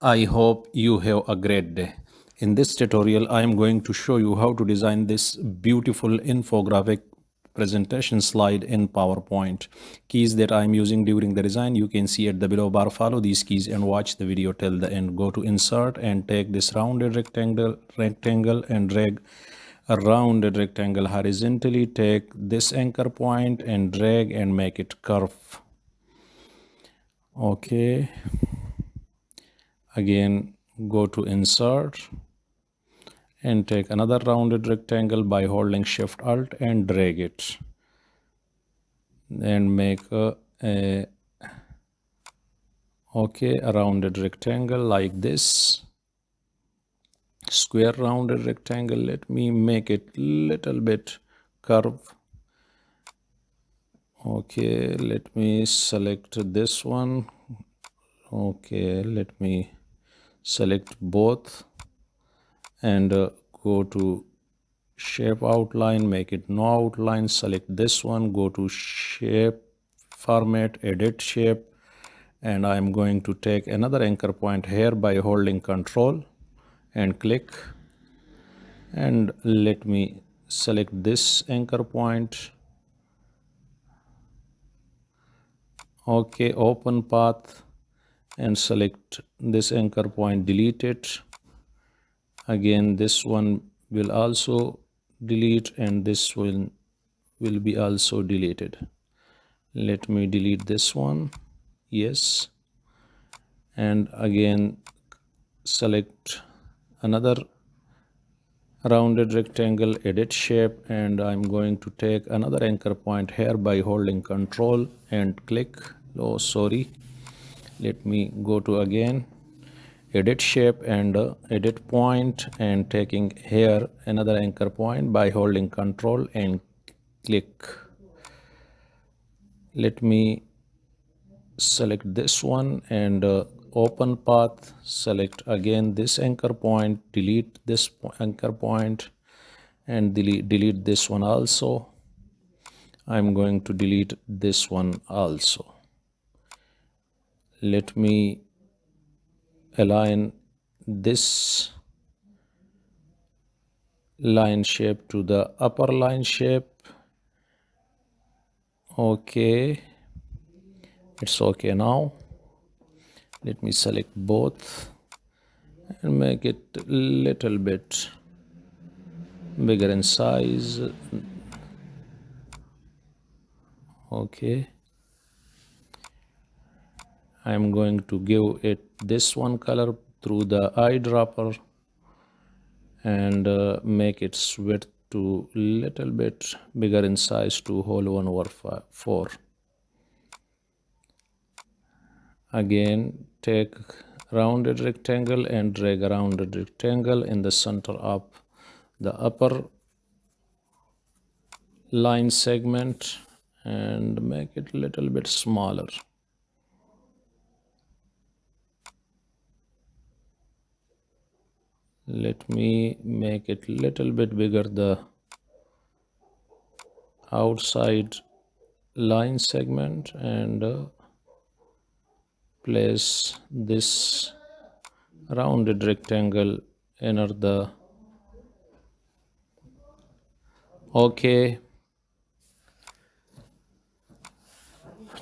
I hope you have a great day. In this tutorial, I am going to show you how to design this beautiful infographic presentation slide in PowerPoint. Keys that I am using during the design, you can see at the below bar. Follow these keys and watch the video till the end. Go to insert and take this rounded rectangle and drag a rounded rectangle horizontally. Take this anchor point and drag and make it curve. Okay. Again, go to insert and take another rounded rectangle by holding shift alt and drag it and make a rounded rectangle like this, square rounded rectangle. Let me make it little bit curve. Okay, let me select this one. Okay, let me select both and go to shape outline, make it no outline, select this one, go to shape format, edit shape, and I'm going to take another anchor point here by holding control and click, and let me select this anchor point. Okay, open path and select this anchor point, delete it. Again, this one will also delete and this one will be also deleted. Let me delete this one, yes, and again select another rounded rectangle, edit shape, and I'm going to take another anchor point here by holding control and click. Oh, sorry, let me go to again edit shape and edit point, and taking here another anchor point by holding control and click. Let me select this one and open path, select again this anchor point, delete this anchor point, and delete this one also. I'm going to delete this one also. Let me align this line shape to the upper line shape. Okay, it's okay now. Let me select both and make it a little bit bigger in size. Okay, I'm going to give it this one color through the eyedropper and make its width to little bit bigger in size to whole 1/4. Again, take rounded rectangle and drag a rounded rectangle in the center of the upper line segment and make it a little bit smaller. Let me make it little bit bigger, the outside line segment, and place this rounded rectangle inner the. Okay,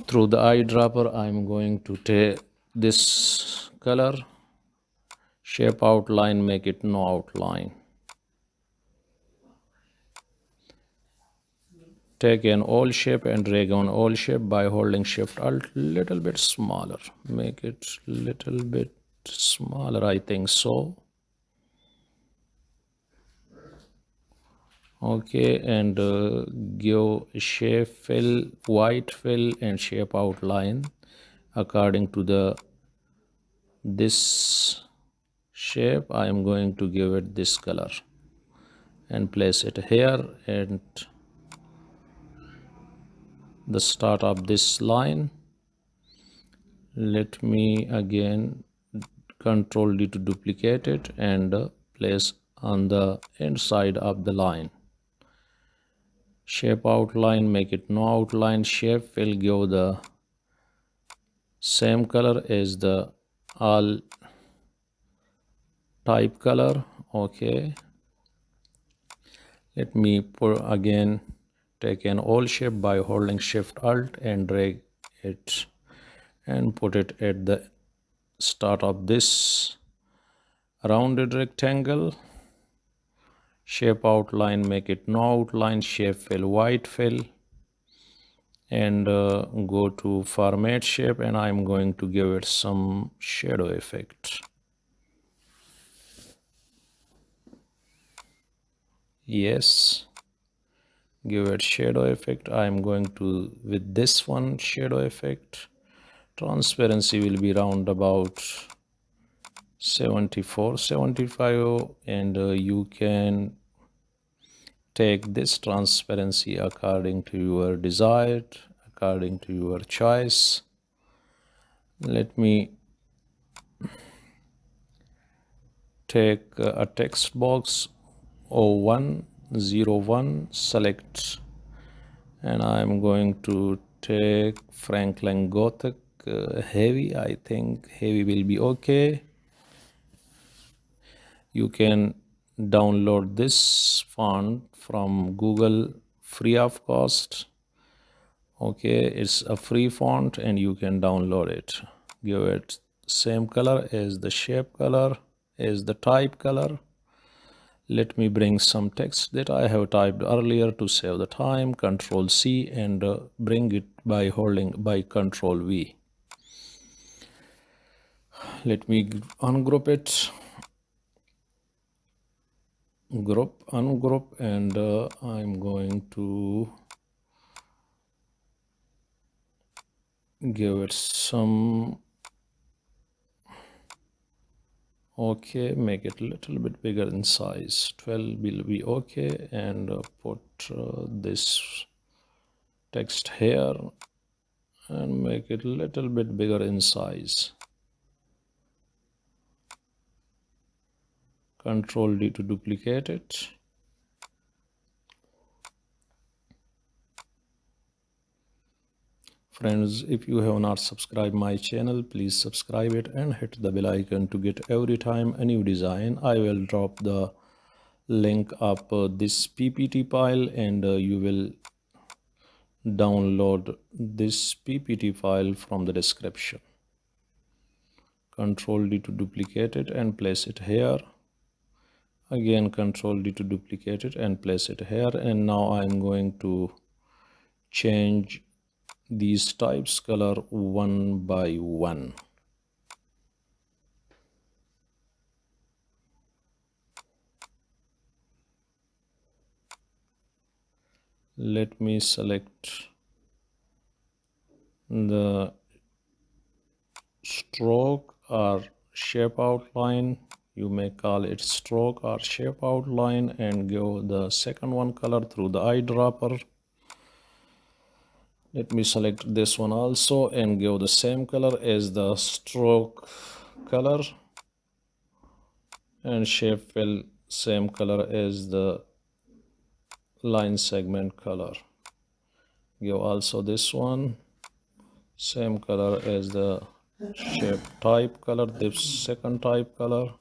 through the eyedropper I'm going to take this color, shape outline, make it no outline. Take an all shape and drag on all shape by holding shift alt, little bit smaller, make it little bit smaller, I think so. Okay, and give shape fill, white fill, and shape outline according to the this shape. I am going to give it this color and place it here and the start of this line. Let me again Control D to duplicate it and place on the inside of the line. Shape outline, make it no outline. Shape will give the same color as the all type color. Okay, let me put again, take an old shape by holding Shift Alt and drag it and put it at the start of this rounded rectangle. Shape outline, make it no outline. Shape fill, white fill, and go to format shape, and I'm going to give it some shadow effect. Yes, give it shadow effect. I'm going to, with this one, shadow effect, transparency will be round about 74 75, and you can take this transparency according to your desire, according to your choice. Let me take a text box 0101, select, and I'm going to take Franklin Gothic heavy. I think heavy will be okay. You can download this font from Google free of cost. Okay, it's a free font and you can download it. Give it same color as the shape color, as the type color. Let me bring some text that I have typed earlier to save the time. Control C and bring it by holding by Control V. Let me ungroup it. Group, ungroup, and I'm going to give it some. Okay, make it a little bit bigger in size. 12 will be okay, and put this text here and make it a little bit bigger in size. Control D to duplicate it. Friends, if you have not subscribed my channel, please subscribe it and hit the bell icon to get every time a new design. I will drop the link up this PPT file, and you will download this PPT file from the description. Control D to duplicate it and place it here. Again, Control D to duplicate it and place it here. And now I'm going to change these types color one by one. Let me select the stroke or shape outline. You may call it stroke or shape outline, and give the second one color through the eyedropper. Let me select this one also and give the same color as the stroke color, and shape fill same color as the line segment color. Give also this one same color as the shape type color, this second type color.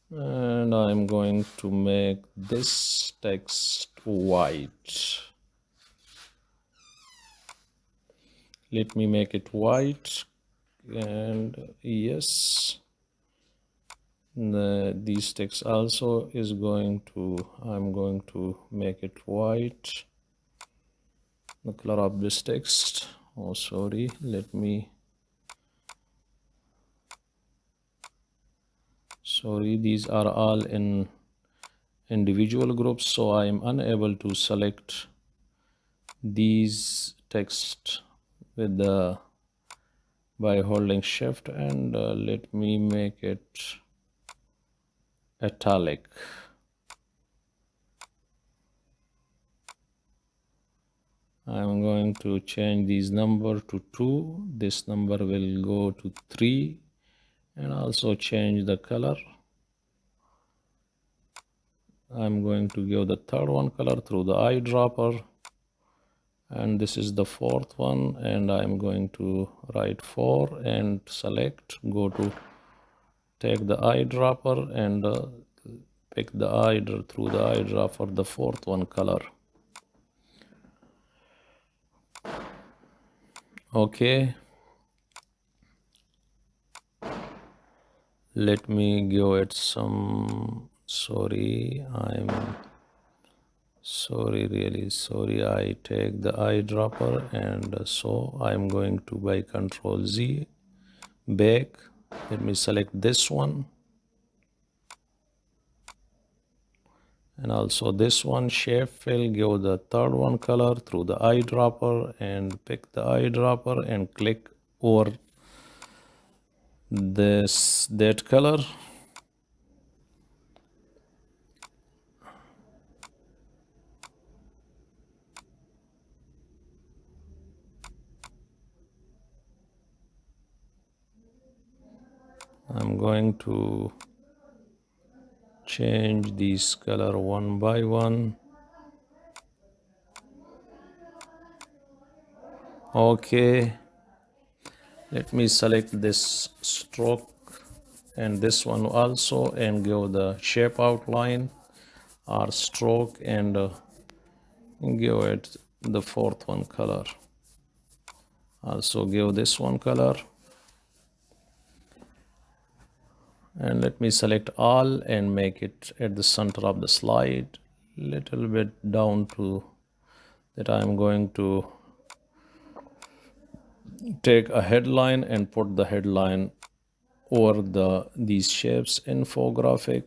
And I'm going to make this text white. Let me make it white, and yes, these text also is going to, I'm going to make it white. The color of this text, oh sorry, let me, sorry, these are all in individual groups, so I am unable to select these text with the by holding shift, and let me make it italic. I'm going to change these number to 2. This number will go to 3, and also change the color. I'm going to give the third one color through the eyedropper, and this is the fourth one, and I'm going to write 4 and select, go to take the eyedropper and pick the through the eyedropper the fourth one color. Okay, let me give it some, really sorry, I take the eyedropper and so I'm going to by Control Z back. Let me select this one and also this one, shape fill, give the third one color through the eyedropper and pick the eyedropper and click over that color. I'm going to change these color one by one. Okay, let me select this stroke and this one also and give the shape outline or stroke and give it the fourth one color. Also give this one color and let me select all and make it at the center of the slide, little bit down to that. I'm going to take a headline and put the headline over these shapes, infographic,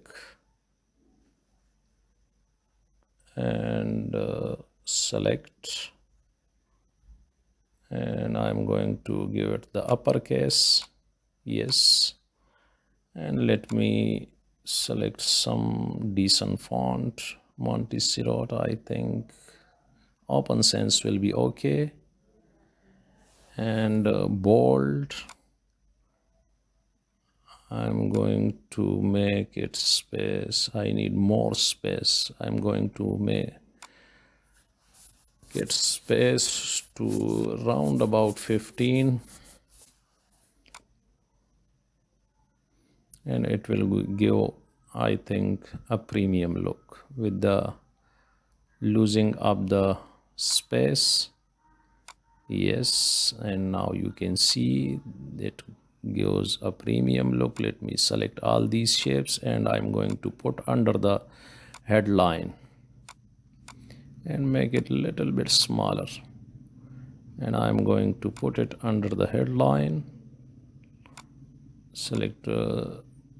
and select, and I'm going to give it the uppercase, yes, and let me select some decent font, Montserrat, I think Open Sans will be okay, and bold, I'm going to make it space, I need more space, I'm going to make it space to round about 15, and it will give, I think, a premium look with the losing up the space. Yes, and now you can see it gives a premium look. Let me select all these shapes and I'm going to put under the headline and make it a little bit smaller, and I'm going to put it under the headline. Select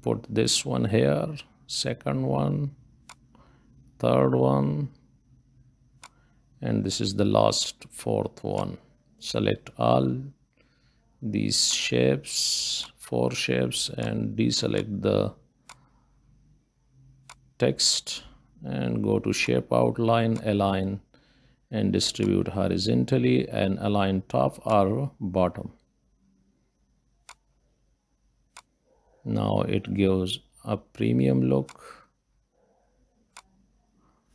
put this one here, second one, third one, and this is the last fourth one. Select all these shapes, 4 shapes, and deselect the text and go to shape outline, align and distribute horizontally and align top or bottom. Now it gives a premium look.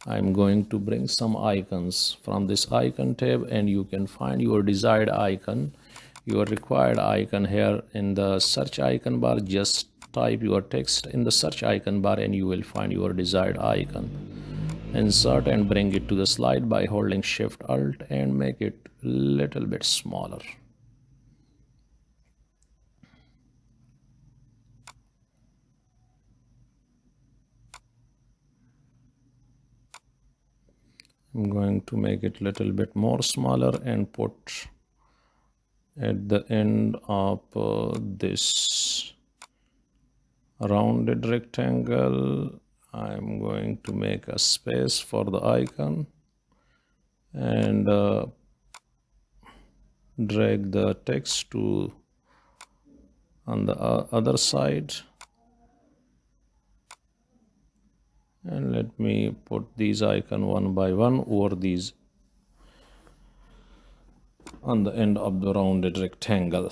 I'm going to bring some icons from this icon tab and you can find your desired icon, your required icon here in the search icon bar. Just type your text in the search icon bar and you will find your desired icon. Insert and bring it to the slide by holding Shift Alt and make it a little bit smaller. I'm going to make it a little bit more smaller and put at the end of this rounded rectangle, I'm going to make a space for the icon and drag the text to on the other side, and let me put these icon one by one over these on the end of the rounded rectangle.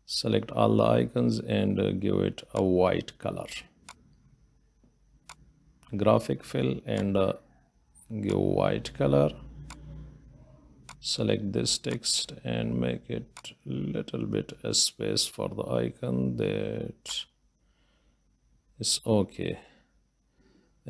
Select all the icons and give it a white color. Graphic fill and give white color. select this text and make it little bit a space for the icon. That is okay.